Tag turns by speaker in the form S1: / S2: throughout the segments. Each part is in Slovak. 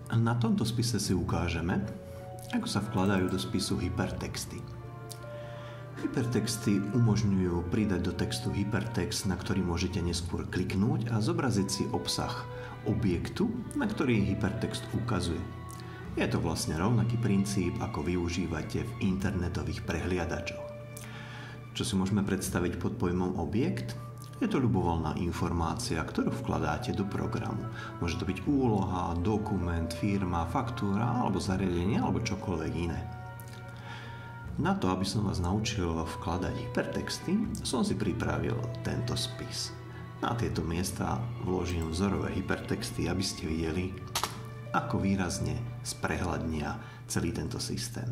S1: Na tomto spise si ukážeme, ako sa vkladajú do spisu hypertexty. Hypertexty umožňujú pridať do textu hypertext, na ktorý môžete neskôr kliknúť a zobraziť si obsah objektu, na ktorý hypertext ukazuje. Je to vlastne rovnaký princíp, ako využívate v internetových prehliadačoch. Čo si môžeme predstaviť pod pojmom objekt? Je to ľubovoľná informácia, ktorú vkladáte do programu. Môže to byť úloha, dokument, firma, faktúra alebo zariadenie alebo čokoľvek iné. Na to, aby som vás naučil vkladať hypertexty, som si pripravil tento spis. Na tieto miesta vložím vzorové hypertexty, aby ste videli, ako výrazne sprehľadnia celý tento systém.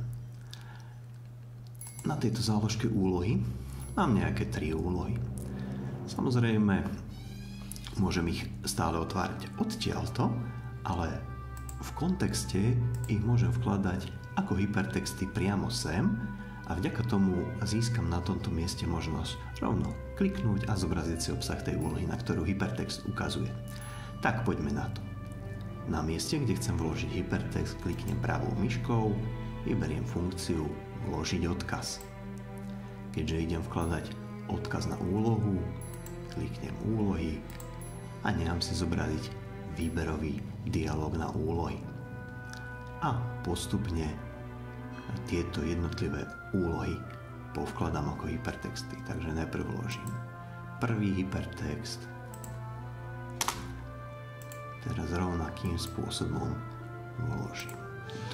S1: Na tejto záložke úlohy mám nejaké 3 úlohy. Samozrejme, môžem ich stále otvárať odtiaľto, ale v kontexte ich môžem vkladať ako hypertexty priamo sem a vďaka tomu získam na tomto mieste možnosť rovno kliknúť a zobraziť si obsah tej úlohy, na ktorú hypertext ukazuje. Tak poďme na to. Na mieste, kde chcem vložiť hypertext, kliknem pravou myškou, vyberiem funkciu Vložiť odkaz. Keďže idem vkladať odkaz na úlohu, kliknem úlohy a nechám si zobraziť výberový dialog na úlohy. A postupne tieto jednotlivé úlohy povkladám ako hypertexty. Takže najprv vložím prvý hypertext, teraz rovnakým spôsobom vložím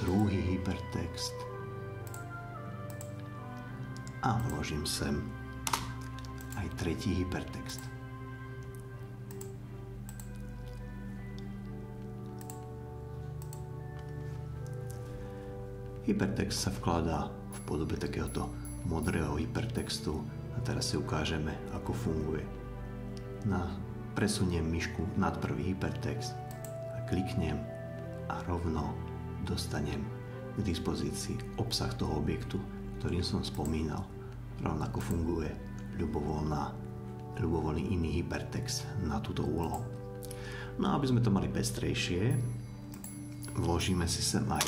S1: druhý hypertext a vložím sem aj tretí hypertext. Hypertext sa vkladá v podobe takéhoto modrého hypertextu a teraz si ukážeme, ako funguje. Presuniem myšku nad prvý hypertext a kliknem a rovno dostanem k dispozícii obsah toho objektu, ktorým som spomínal. Rovnako funguje ľubovoľný iný hypertext na túto úlohu. No a aby sme to mali pestrejšie, vložíme si sem aj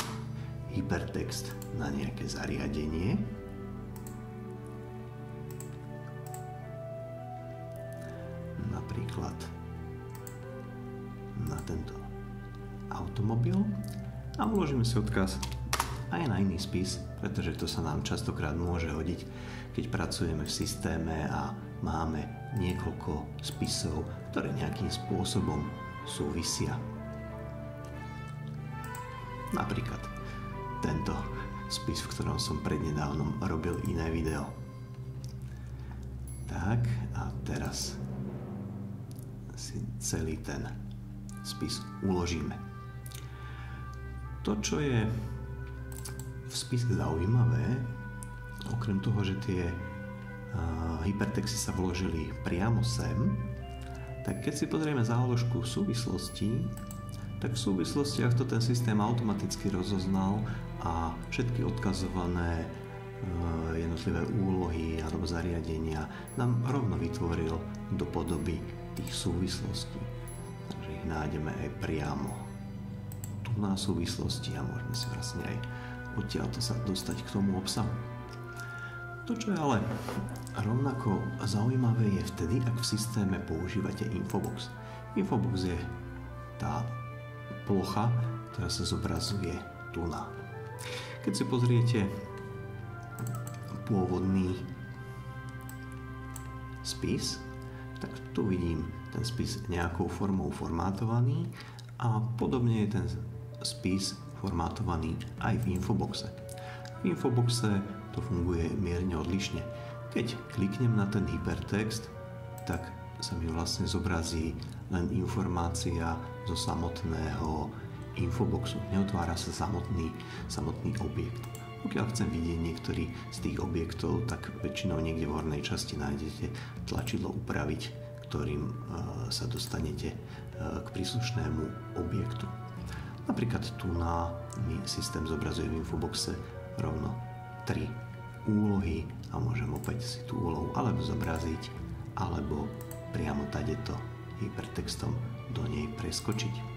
S1: hypertext na nejaké zariadenie. Napríklad na tento automobil a vložíme si odkaz aj na iný spis, pretože to sa nám častokrát môže hodiť, keď pracujeme v systéme a máme niekoľko spisov, ktoré nejakým spôsobom súvisia. Napríklad tento spis, v ktorom som prednedávnom robil iné video. Tak a teraz si celý ten spis uložíme. To, čo je v spise zaujímavé, okrem toho, že tie hypertexty sa vložili priamo sem, tak keď si pozrieme záložku súvislosti, tak v súvislostiach to ten systém automaticky rozoznal a všetky odkazované jednotlivé úlohy alebo zariadenia nám rovno vytvoril do podoby tých súvislostí. Takže ich nájdeme aj priamo tu na súvislosti a môžeme si vlastne aj odtiaľto sa dostať k tomu obsahu. To, čo je ale rovnako zaujímavé, je vtedy, ak v systéme používate Infobox. Infobox je tá plocha, ktorá sa zobrazuje tu na. Keď si pozriete pôvodný spis, tak tu vidím ten spis nejakou formou formátovaný a podobne je ten spis formátovaný aj v Infoboxe. V Infoboxe to funguje mierne odlišne. Keď kliknem na ten hypertext, tak sa mi vlastne zobrazí len informácia zo samotného Infoboxu. Neotvára sa samotný objekt. Pokiaľ chcem vidieť niektorý z tých objektov, tak väčšinou niekde v hornej časti nájdete tlačidlo upraviť, ktorým sa dostanete k príslušnému objektu. Napríklad tu mi systém zobrazuje v Infoboxe rovno 3 úlohy a môžem opäť si tú úlohu alebo zobraziť, alebo priamo tadeto hypertextom do nej preskočiť.